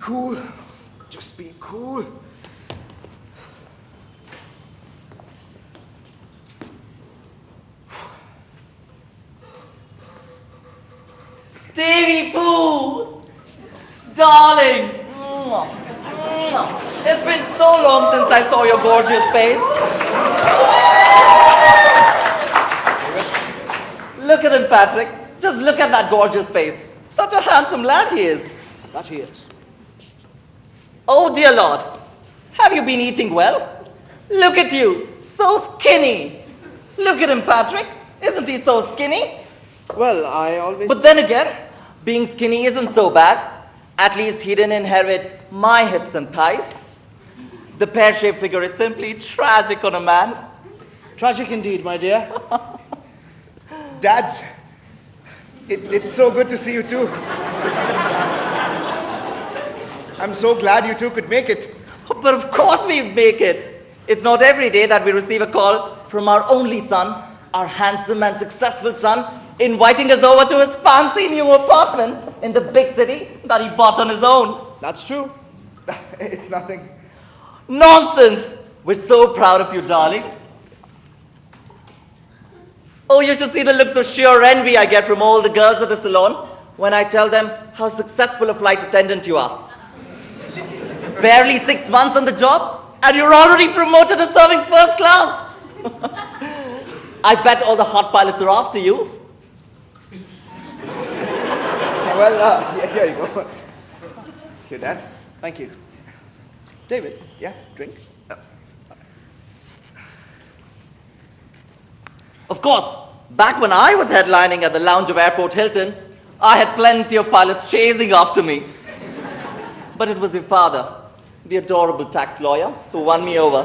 cool. Just be cool. Davy Pooh! Darling! It's been so long since I saw your gorgeous face. Look at him, Patrick. Just look at that gorgeous face. Such a handsome lad he is. That he is. Oh, dear Lord. Have you been eating well? Look at you. So skinny. Look at him, Patrick. Isn't he so skinny? Well, I always... But then again, being skinny isn't so bad. At least he didn't inherit my hips and thighs. The pear-shaped figure is simply tragic on a man. Tragic indeed, my dear. Dads, it's so good to see you too. I'm so glad you two could make it. But of course we make it. It's not every day that we receive a call from our only son, our handsome and successful son, inviting us over to his fancy new apartment in the big city that he bought on his own. That's true. It's nothing. Nonsense! We're so proud of you, darling. Oh, you should see the looks of sheer envy I get from all the girls at the salon when I tell them how successful a flight attendant you are. Barely 6 months on the job, and you're already promoted to serving first class. I bet all the hot pilots are after you. Well, here you go. Here, Dad. Thank you. David, yeah, drink. Of course, back when I was headlining at the lounge of Airport Hilton, I had plenty of pilots chasing after me. But it was your father, the adorable tax lawyer, who won me over.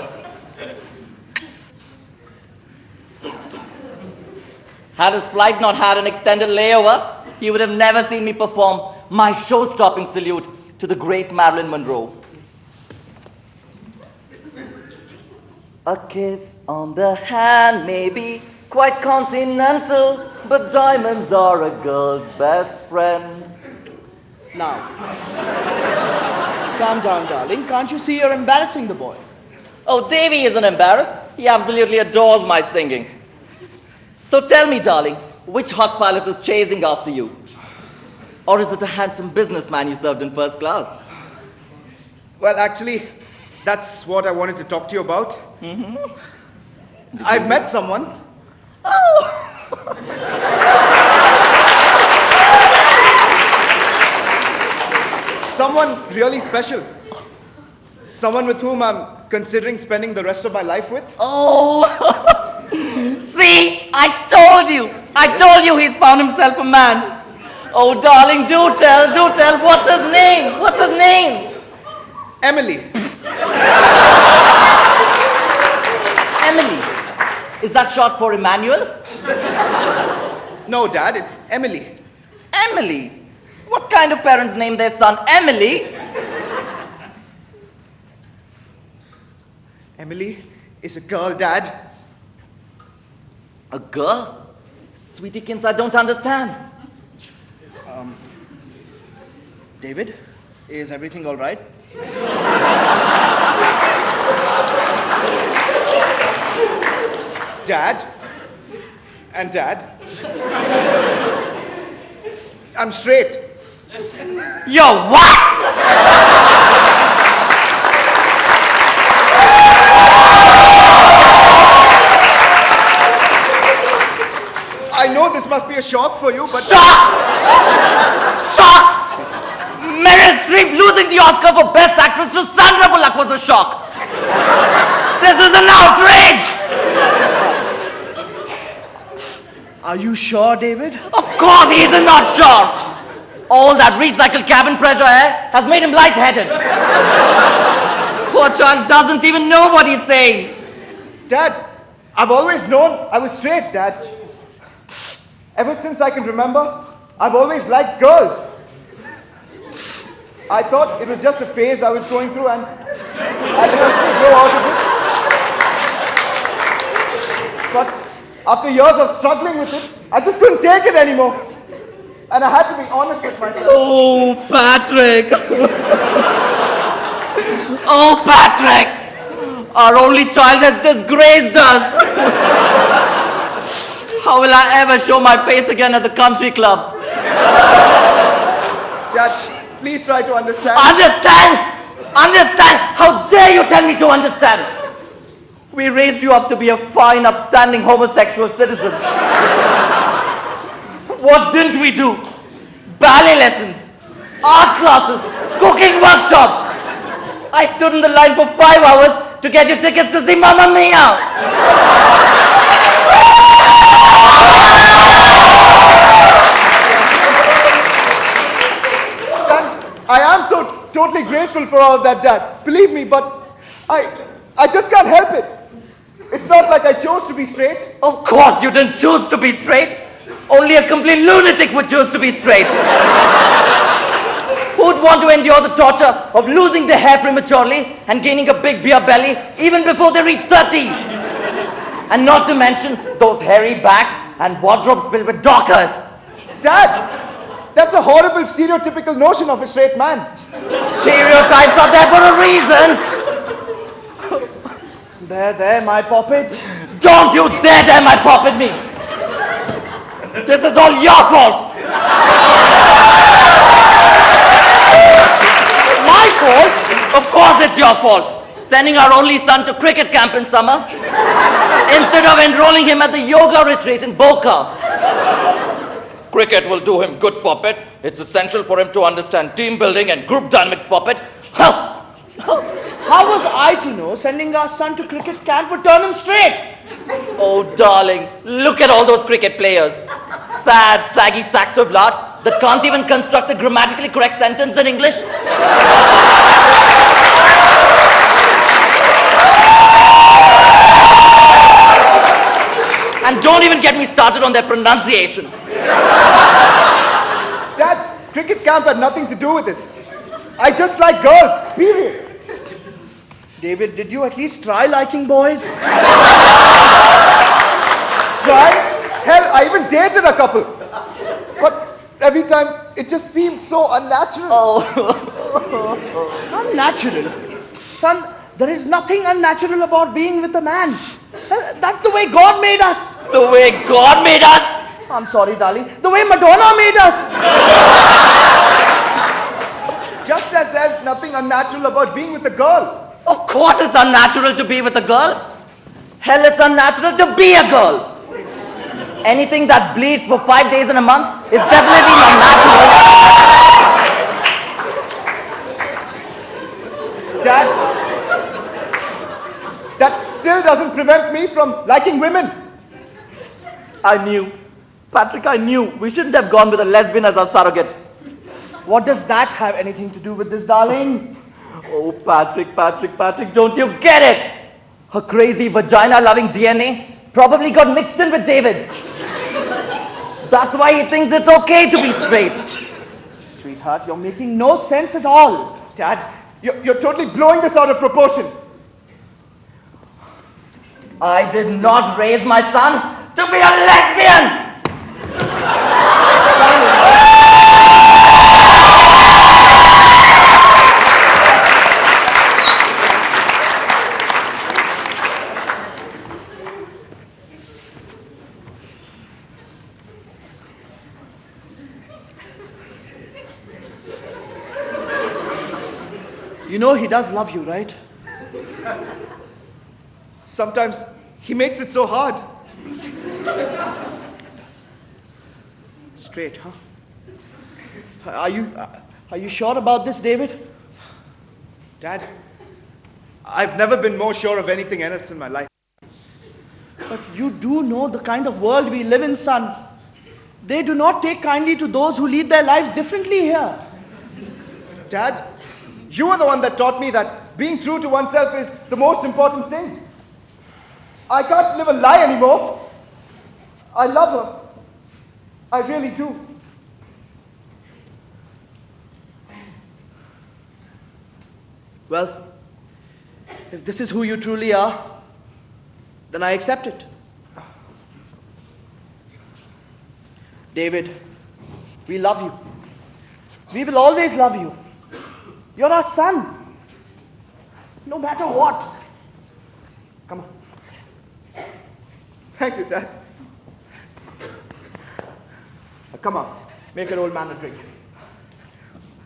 Had his flight not had an extended layover, he would have never seen me perform my show-stopping salute to the great Marilyn Monroe. A kiss on the hand may be quite continental, but diamonds are a girl's best friend. Now, calm down, darling. Can't you see you're embarrassing the boy? Oh, Davy isn't embarrassed. He absolutely adores my singing. So tell me, darling, which hot pilot is chasing after you? Or is it a handsome businessman you served in first class? Well, actually, that's what I wanted to talk to you about. Mm-hmm. I've met someone. Oh! Someone really special. Someone with whom I'm considering spending the rest of my life with. Oh! See, I told you he's found himself a man. Oh, darling, do tell. What's his name? Emily. Emily. Is that short for Emmanuel? No, Dad, it's Emily. Emily? What kind of parents name their son Emily? Emily is a girl, Dad. A girl? Sweetiekins, I don't understand. David, is everything all right? Dad? And Dad? I'm straight. You're what? I know this must be a shock for you, but... Shock! Meryl Streep losing the Oscar for Best Actress to Sandra Bullock was a shock. This is an outrage! Are you sure, David? Of course he is not sure. All that recycled cabin pressure air has made him lightheaded. Poor child doesn't even know what he's saying. Dad, I've always known I was straight, Dad. Ever since I can remember, I've always liked girls. I thought it was just a phase I was going through and I'd eventually grow out of it. But after years of struggling with it, I just couldn't take it anymore. And I had to be honest with myself. Oh, Patrick. Oh, Patrick. Our only child has disgraced us. How will I ever show my face again at the country club? Dad, please try to understand. Understand? Understand? How dare you tell me to understand? We raised you up to be a fine, upstanding homosexual citizen. What didn't we do? Ballet lessons, art classes, cooking workshops. I stood in the line for 5 hours to get you tickets to see Mamma Mia. I am so totally grateful for all of that, Dad. Believe me, but I just can't help it. It's not like I chose to be straight. Of course you didn't choose to be straight. Only a complete lunatic would choose to be straight. Who'd want to endure the torture of losing their hair prematurely and gaining a big beer belly even before they reach 30? And not to mention those hairy backs and wardrobes filled with dockers. Dad, that's a horrible stereotypical notion of a straight man. Stereotypes are there for a reason. There, my poppet. Don't you dare my pop at me. This is all your fault. My fault? Of course it's your fault. Sending our only son to cricket camp in summer instead of enrolling him at the yoga retreat in Boca. Cricket will do him good, Poppet. It's essential for him to understand team building and group dynamics, Poppet. How was I to know sending our son to cricket camp would turn him straight? Oh, darling, look at all those cricket players. Sad, saggy sacks of lard that can't even construct a grammatically correct sentence in English. And don't even get me started on their pronunciation. Dad, cricket camp had nothing to do with this. I just like girls, period. David, did you at least try liking boys? Try? Hell, I even dated a couple. But every time, it just seems so unnatural. Unnatural? Son, there is nothing unnatural about being with a man. That's the way God made us. The way God made us? I'm sorry, darling. The way Madonna made us. Just as there's nothing unnatural about being with a girl. Of course it's unnatural to be with a girl. Hell, it's unnatural to be a girl. Anything that bleeds for 5 days in a month is definitely not natural. Dad, that still doesn't prevent me from liking women. I knew. Patrick, I knew. We shouldn't have gone with a lesbian as our surrogate. What does that have anything to do with this, darling? Oh, Patrick, don't you get it? Her crazy vagina-loving DNA probably got mixed in with David's. That's why he thinks it's okay to be straight. Sweetheart, you're making no sense at all. Dad, you're totally blowing this out of proportion. I did not raise my son to be a lesbian! You know he does love you, right? Sometimes he makes it so hard. Straight, huh? Are you sure about this, David? Dad, I've never been more sure of anything else in my life. But you do know the kind of world we live in, son. They do not take kindly to those who lead their lives differently here. Dad, you are the one that taught me that being true to oneself is the most important thing. I can't live a lie anymore. I love her. I really do. Well, if this is who you truly are, then I accept it. David, We love you. We will always love you. You're our son. No matter what. Come on. Thank you, Dad. Come on, make an old man a drink.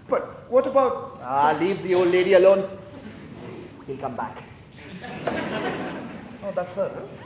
But what about... Leave the old lady alone. He'll come back. Oh, that's her. Huh?